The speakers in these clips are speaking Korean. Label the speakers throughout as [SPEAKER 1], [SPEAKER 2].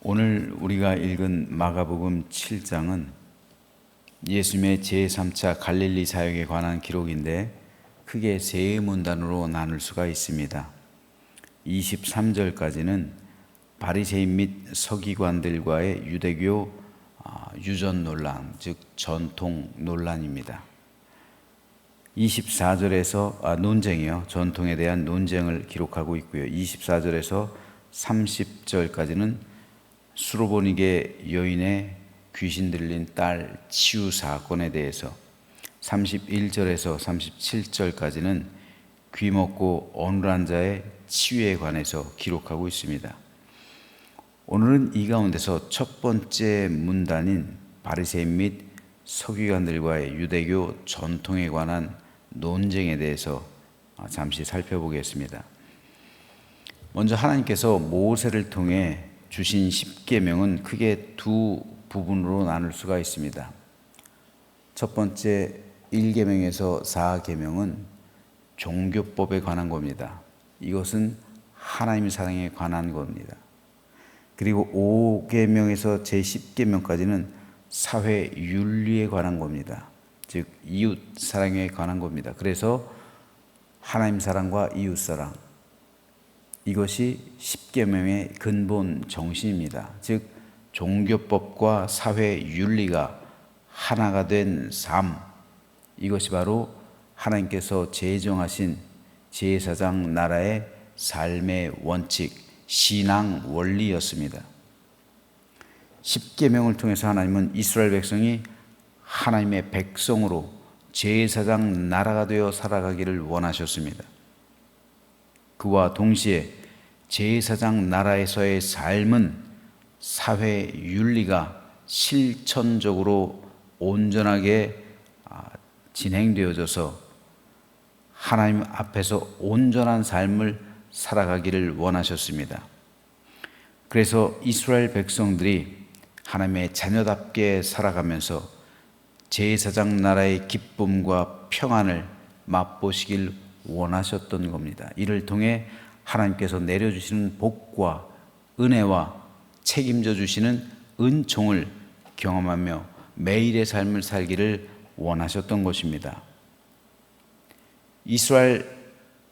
[SPEAKER 1] 오늘 우리가 읽은 마가복음 7장은 예수님의 제3차 갈릴리 사역에 관한 기록인데 크게 세 문단으로 나눌 수가 있습니다. 23절까지는 바리새인 및 서기관들과의 유대교 유전 논란, 즉 전통 논란입니다. 24절에서 논쟁이요. 전통에 대한 논쟁을 기록하고 있고요. 24절에서 30절까지는 수로보니게 여인의 귀신 들린 딸 치유 사건에 대해서, 31절에서 37절까지는 귀먹고 어눌한 자의 치유에 관해서 기록하고 있습니다. 오늘은 이 가운데서 첫 번째 문단인 바리새인 및 서기관들과의 유대교 전통에 관한 논쟁에 대해서 잠시 살펴보겠습니다. 먼저 하나님께서 모세를 통해 주신 10계명은 크게 두 부분으로 나눌 수가 있습니다. 첫 번째 1계명에서 4계명은 종교법에 관한 겁니다. 이것은 하나님 사랑에 관한 겁니다. 그리고 5계명에서 제10계명까지는 사회 윤리에 관한 겁니다. 즉 이웃 사랑에 관한 겁니다. 그래서 하나님 사랑과 이웃 사랑, 이것이 10계명의 근본 정신입니다. 즉 종교법과 사회 윤리가 하나가 된 삶, 이것이 바로 하나님께서 제정하신 제4장 나라의 삶의 원칙, 신앙 원리였습니다. 10계명을 통해서 하나님은 이스라엘 백성이 하나님의 백성으로 제4장 나라가 되어 살아가기를 원하셨습니다. 그와 동시에 제4장 나라에서의 삶은 사회 윤리가 실천적으로 온전하게 진행되어져서 하나님 앞에서 온전한 삶을 살아가기를 원하셨습니다. 그래서 이스라엘 백성들이 하나님의 자녀답게 살아가면서 제4장 나라의 기쁨과 평안을 맛보시길 원하셨던 겁니다. 이를 통해 하나님께서 내려주시는 복과 은혜와 책임져 주시는 은총을 경험하며 매일의 삶을 살기를 원하셨던 것입니다. 이스라엘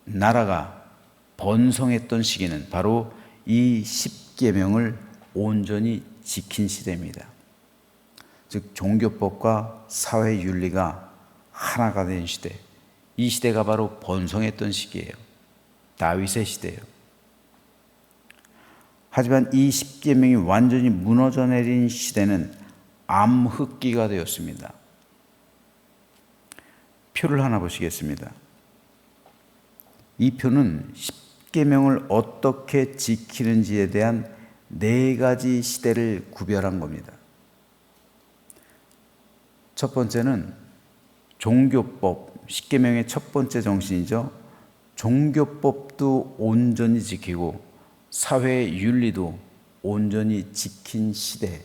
[SPEAKER 1] 나라가 번성했던 시기는 바로 이 10계명을 온전히 지킨 시대입니다. 즉 종교법과 사회 윤리가 하나가 된 시대, 이 시대가 바로 번성했던 시기예요. 다윗의 시대예요. 하지만 이 10계명이 완전히 무너져 내린 시대는 암흑기가 되었습니다. 표를 하나 보시겠습니다. 이 표는 10계명을 어떻게 지키는지에 대한 네 가지 시대를 구별한 겁니다. 첫 번째는 종교법, 10계명의 첫 번째 정신이죠. 종교법도 온전히 지키고 사회 윤리도 온전히 지킨 시대.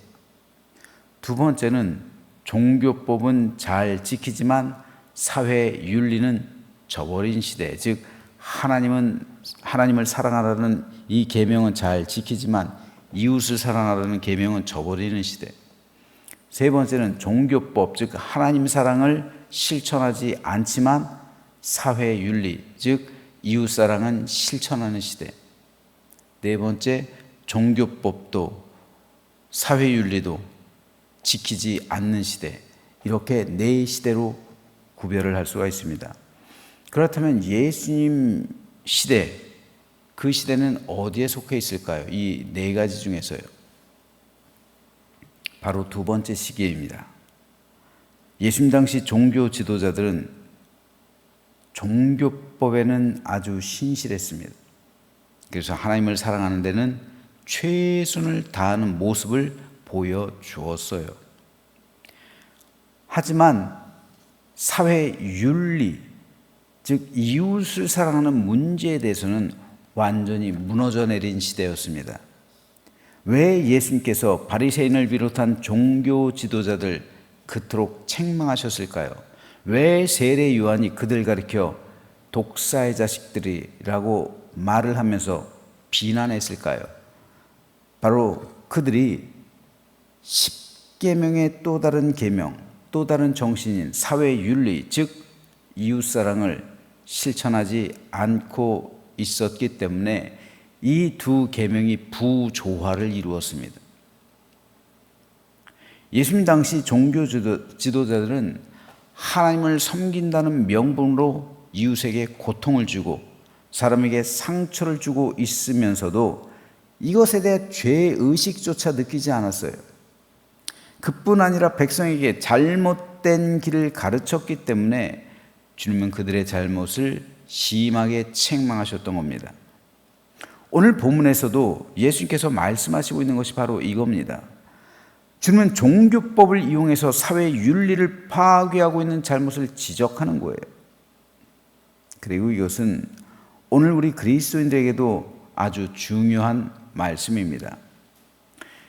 [SPEAKER 1] 두 번째는 종교법은 잘 지키지만 사회 윤리는 저버린 시대. 즉 하나님을 사랑하라는 이 계명은 잘 지키지만 이웃을 사랑하라는 계명은 저버리는 시대. 세 번째는 종교법, 즉 하나님 사랑을 실천하지 않지만 사회 윤리, 즉 이웃 사랑은 실천하는 시대. 네 번째, 종교법도 사회 윤리도 지키지 않는 시대. 이렇게 네 시대로 구별을 할 수가 있습니다. 그렇다면 예수님 시대, 그 시대는 어디에 속해 있을까요? 이 네 가지 중에서요. 바로 두 번째 시기입니다. 예수님 당시 종교 지도자들은 종교법에는 아주 신실했습니다. 그래서 하나님을 사랑하는 데는 최선을 다하는 모습을 보여주었어요. 하지만 사회 윤리, 즉 이웃을 사랑하는 문제에 대해서는 완전히 무너져 내린 시대였습니다. 왜 예수님께서 바리새인을 비롯한 종교 지도자들 그토록 책망하셨을까요? 왜 세례 요한이 그들 가리켜 독사의 자식들이라고 말을 하면서 비난했을까요? 바로 그들이 십계명의 또 다른 계명, 또 다른 정신인 사회윤리, 즉 이웃사랑을 실천하지 않고 있었기 때문에 이 두 계명이 부조화를 이루었습니다. 예수님 당시 종교 지도자들은 하나님을 섬긴다는 명분으로 이웃에게 고통을 주고 사람에게 상처를 주고 있으면서도 이것에 대해 죄의식조차 느끼지 않았어요. 그뿐 아니라 백성에게 잘못된 길을 가르쳤기 때문에 주님은 그들의 잘못을 심하게 책망하셨던 겁니다. 오늘 본문에서도 예수님께서 말씀하시고 있는 것이 바로 이겁니다. 주님은 종교법을 이용해서 사회 윤리를 파괴하고 있는 잘못을 지적하는 거예요. 그리고 이것은 오늘 우리 그리스도인들에게도 아주 중요한 말씀입니다.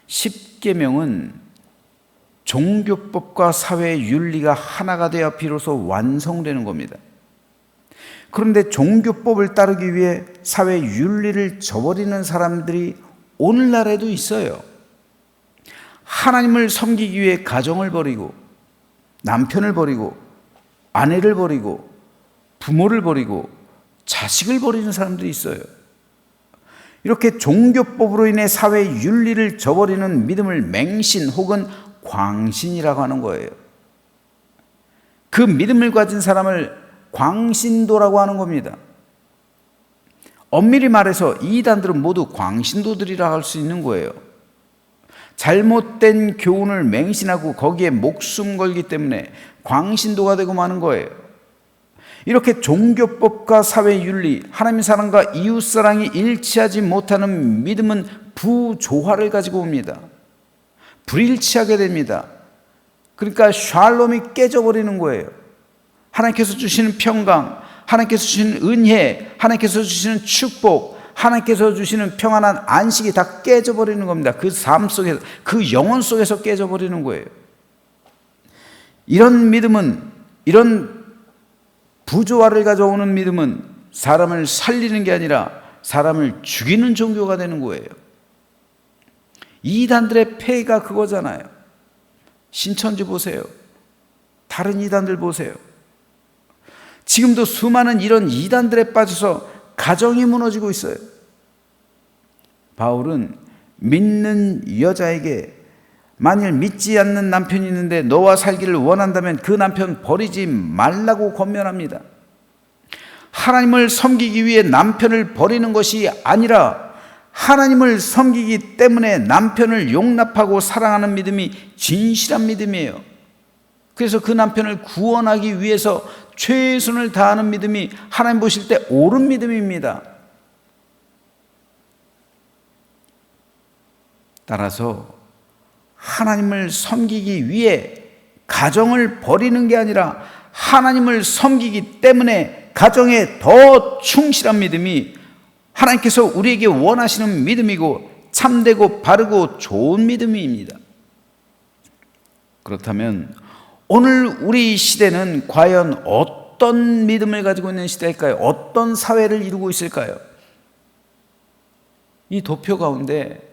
[SPEAKER 1] 십계명은 종교법과 사회 윤리가 하나가 되어 비로소 완성되는 겁니다. 그런데 종교법을 따르기 위해 사회 윤리를 저버리는 사람들이 오늘날에도 있어요. 하나님을 섬기기 위해 가정을 버리고 남편을 버리고 아내를 버리고 부모를 버리고 자식을 버리는 사람들이 있어요. 이렇게 종교법으로 인해 사회 윤리를 저버리는 믿음을 맹신 혹은 광신이라고 하는 거예요. 그 믿음을 가진 사람을 광신도라고 하는 겁니다. 엄밀히 말해서 이단들은 모두 광신도들이라 할 수 있는 거예요. 잘못된 교훈을 맹신하고 거기에 목숨 걸기 때문에 광신도가 되고 마는 거예요. 이렇게 종교법과 사회윤리, 하나님의 사랑과 이웃사랑이 일치하지 못하는 믿음은 부조화를 가지고 옵니다. 불일치하게 됩니다. 그러니까 샬롬이 깨져버리는 거예요. 하나님께서 주시는 평강, 하나님께서 주시는 은혜, 하나님께서 주시는 축복, 하나님께서 주시는 평안한 안식이 다 깨져버리는 겁니다. 그 삶 속에서, 그 영혼 속에서 깨져버리는 거예요. 이런 믿음은, 이런 부조화를 가져오는 믿음은 사람을 살리는 게 아니라 사람을 죽이는 종교가 되는 거예요. 이단들의 폐해가 그거잖아요. 신천지 보세요. 다른 이단들 보세요. 지금도 수많은 이런 이단들에 빠져서 가정이 무너지고 있어요. 바울은 믿는 여자에게 만일 믿지 않는 남편이 있는데 너와 살기를 원한다면 그 남편 버리지 말라고 권면합니다. 하나님을 섬기기 위해 남편을 버리는 것이 아니라 하나님을 섬기기 때문에 남편을 용납하고 사랑하는 믿음이 진실한 믿음이에요. 그래서 그 남편을 구원하기 위해서 최선을 다하는 믿음이 하나님 보실 때 옳은 믿음입니다. 따라서 하나님을 섬기기 위해 가정을 버리는 게 아니라 하나님을 섬기기 때문에 가정에 더 충실한 믿음이 하나님께서 우리에게 원하시는 믿음이고 참되고 바르고 좋은 믿음입니다. 그렇다면 오늘 우리 시대는 과연 어떤 믿음을 가지고 있는 시대일까요? 어떤 사회를 이루고 있을까요? 이 도표 가운데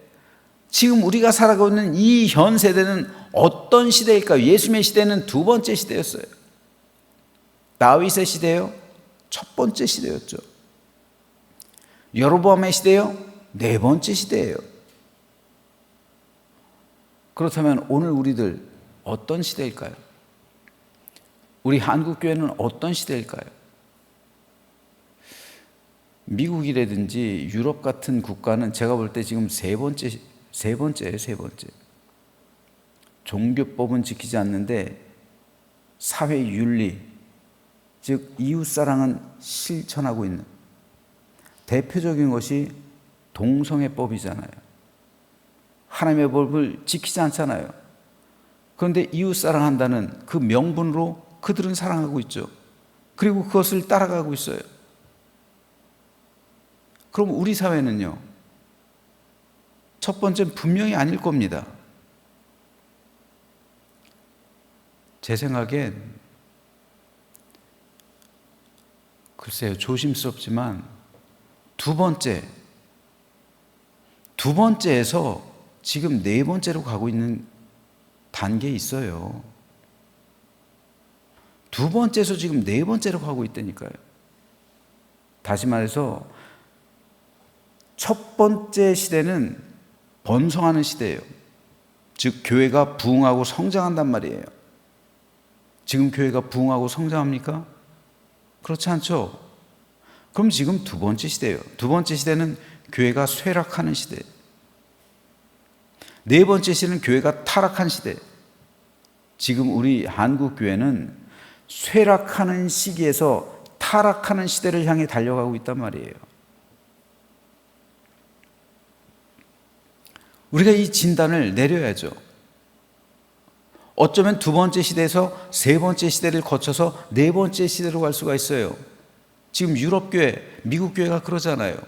[SPEAKER 1] 지금 우리가 살아가고 있는 이 현 세대는 어떤 시대일까요? 예수님의 시대는 두 번째 시대였어요. 다윗의 시대요? 첫 번째 시대였죠. 여로보암의 시대요? 네 번째 시대예요. 그렇다면 오늘 우리들 어떤 시대일까요? 우리 한국교회는 어떤 시대일까요? 미국이라든지 유럽 같은 국가는 제가 볼 때 지금 세 번째예요. 종교법은 지키지 않는데 사회윤리, 즉 이웃사랑은 실천하고 있는 대표적인 것이 동성애법이잖아요. 하나님의 법을 지키지 않잖아요. 그런데 이웃사랑한다는 그 명분으로 그들은 사랑하고 있죠. 그리고 그것을 따라가고 있어요. 그럼 우리 사회는요? 첫 번째는 분명히 아닐 겁니다. 제 생각엔 글쎄요, 조심스럽지만 두 번째에서 지금 네 번째로 가고 있는 단계에 있어요. 두 번째에서 지금 네 번째로 가고 있다니까요. 다시 말해서 첫 번째 시대는 번성하는 시대예요. 즉 교회가 부흥하고 성장한단 말이에요. 지금 교회가 부흥하고 성장합니까? 그렇지 않죠. 그럼 지금 두 번째 시대예요. 두 번째 시대는 교회가 쇠락하는 시대. 네 번째 시대는 교회가 타락한 시대. 지금 우리 한국 교회는 쇠락하는 시기에서 타락하는 시대를 향해 달려가고 있단 말이에요. 우리가 이 진단을 내려야죠. 어쩌면 두 번째 시대에서 세 번째 시대를 거쳐서 네 번째 시대로 갈 수가 있어요. 지금 유럽교회, 미국교회가 그러잖아요.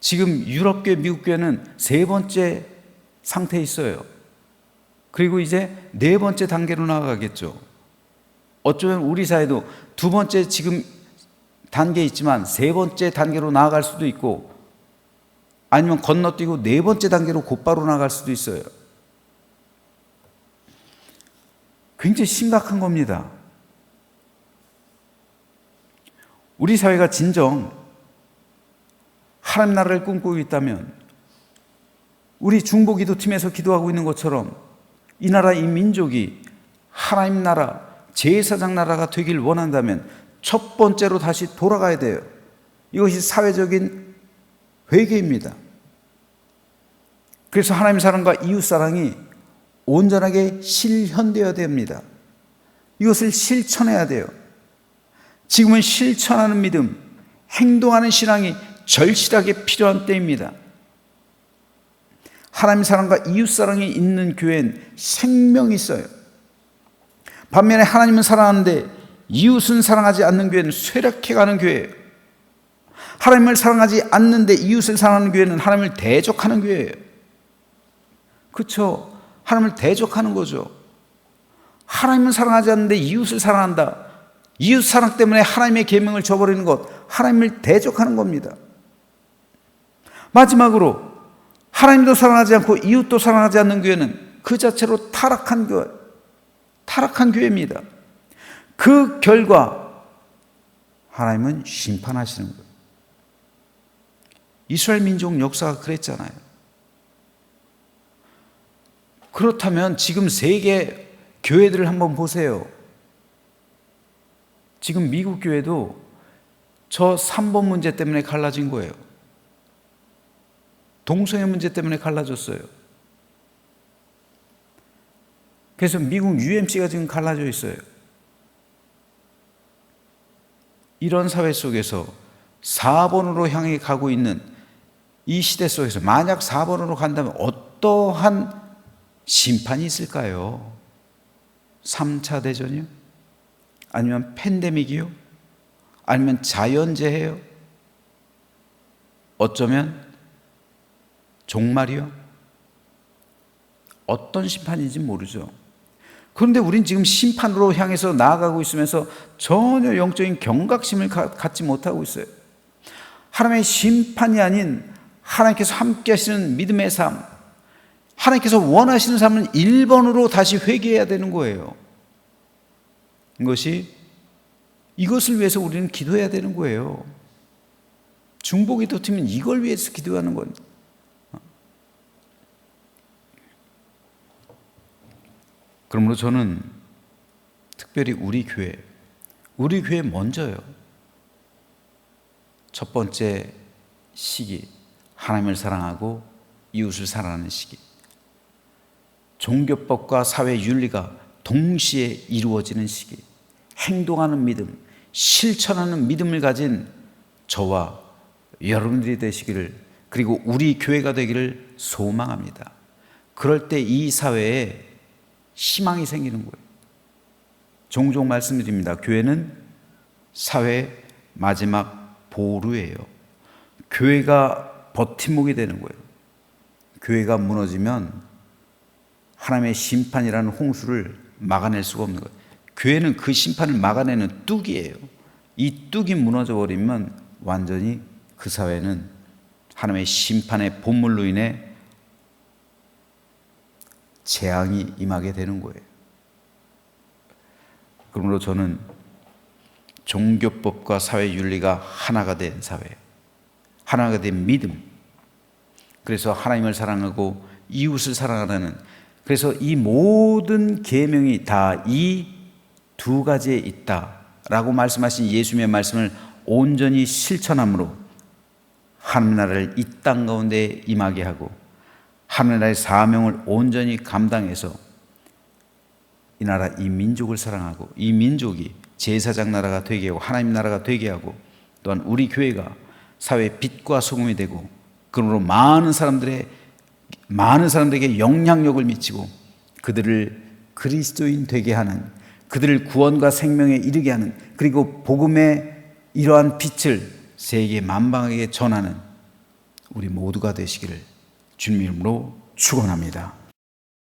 [SPEAKER 1] 지금 유럽교회, 미국교회는 세 번째 상태에 있어요. 그리고 이제 네 번째 단계로 나아가겠죠. 어쩌면 우리 사회도 두 번째 지금 단계에 있지만 세 번째 단계로 나아갈 수도 있고, 아니면 건너뛰고 네 번째 단계로 곧바로 나갈 수도 있어요. 굉장히 심각한 겁니다. 우리 사회가 진정 하나님 나라를 꿈꾸고 있다면, 우리 중보기도팀에서 기도하고 있는 것처럼 이 나라, 이 민족이 하나님 나라, 제사장 나라가 되길 원한다면 첫 번째로 다시 돌아가야 돼요. 이것이 사회적인 회개입니다. 그래서 하나님 사랑과 이웃 사랑이 온전하게 실현되어야 됩니다. 이것을 실천해야 돼요. 지금은 실천하는 믿음, 행동하는 신앙이 절실하게 필요한 때입니다. 하나님 사랑과 이웃 사랑이 있는 교회엔 생명이 있어요. 반면에 하나님은 사랑하는데 이웃은 사랑하지 않는 교회는 쇠락해가는 교회예요. 하나님을 사랑하지 않는데 이웃을 사랑하는 교회는 하나님을 대적하는 교회예요. 그렇죠? 하나님을 대적하는 거죠. 하나님은 사랑하지 않는데 이웃을 사랑한다. 이웃 사랑 때문에 하나님의 계명을 저버리는 것, 하나님을 대적하는 겁니다. 마지막으로 하나님도 사랑하지 않고 이웃도 사랑하지 않는 교회는 그 자체로 타락한 교회, 타락한 교회입니다. 그 결과 하나님은 심판하시는 거예요. 이스라엘 민족 역사가 그랬잖아요. 그렇다면 지금 세계 교회들을 한번 보세요. 지금 미국 교회도 저 3번 문제 때문에 갈라진 거예요. 동성애 문제 때문에 갈라졌어요. 그래서 미국 UMC가 지금 갈라져 있어요. 이런 사회 속에서 4번으로 향해 가고 있는 이 시대 속에서 만약 4번으로 간다면 어떠한 심판이 있을까요? 3차 대전이요? 아니면 팬데믹이요? 아니면 자연재해요? 어쩌면 종말이요? 어떤 심판인지 모르죠. 그런데 우린 지금 심판으로 향해서 나아가고 있으면서 전혀 영적인 경각심을 갖지 못하고 있어요. 하나님의 심판이 아닌 하나님께서 함께 하시는 믿음의 삶, 하나님께서 원하시는 삶은 1번으로 다시 회개해야 되는 거예요. 이것을 위해서 우리는 기도해야 되는 거예요. 중보기도팀은 이걸 위해서 기도하는 겁니다. 그러므로 저는 특별히 우리 교회 먼저요. 첫 번째 시기, 하나님을 사랑하고 이웃을 사랑하는 시기. 종교법과 사회 윤리가 동시에 이루어지는 시기. 행동하는 믿음, 실천하는 믿음을 가진 저와 여러분들이 되시기를, 그리고 우리 교회가 되기를 소망합니다. 그럴 때 이 사회에 희망이 생기는 거예요. 종종 말씀드립니다. 교회는 사회의 마지막 보루예요. 교회가 버팀목이 되는 거예요. 교회가 무너지면 하나님의 심판이라는 홍수를 막아낼 수가 없는 거예요. 교회는 그 심판을 막아내는 뚝이에요. 이 뚝이 무너져 버리면 완전히 그 사회는 하나님의 심판의 본물로 인해 재앙이 임하게 되는 거예요. 그러므로 저는 종교법과 사회윤리가 하나가 된 사회, 하나가 된 믿음, 그래서 하나님을 사랑하고 이웃을 사랑하는, 그래서 이 모든 계명이 다 이 두 가지에 있다라고 말씀하신 예수님의 말씀을 온전히 실천함으로 하나님 나라를 이 땅 가운데 임하게 하고 하나님 나라의 사명을 온전히 감당해서 이 나라, 이 민족을 사랑하고 이 민족이 제사장 나라가 되게 하고 하나님 나라가 되게 하고, 또한 우리 교회가 사회의 빛과 소금이 되고, 그러므로 많은 사람들에게 영향력을 미치고 그들을 그리스도인 되게 하는, 그들을 구원과 생명에 이르게 하는, 그리고 복음의 이러한 빛을 세계 만방에게 전하는 우리 모두가 되시기를 주님 이름으로 축원합니다.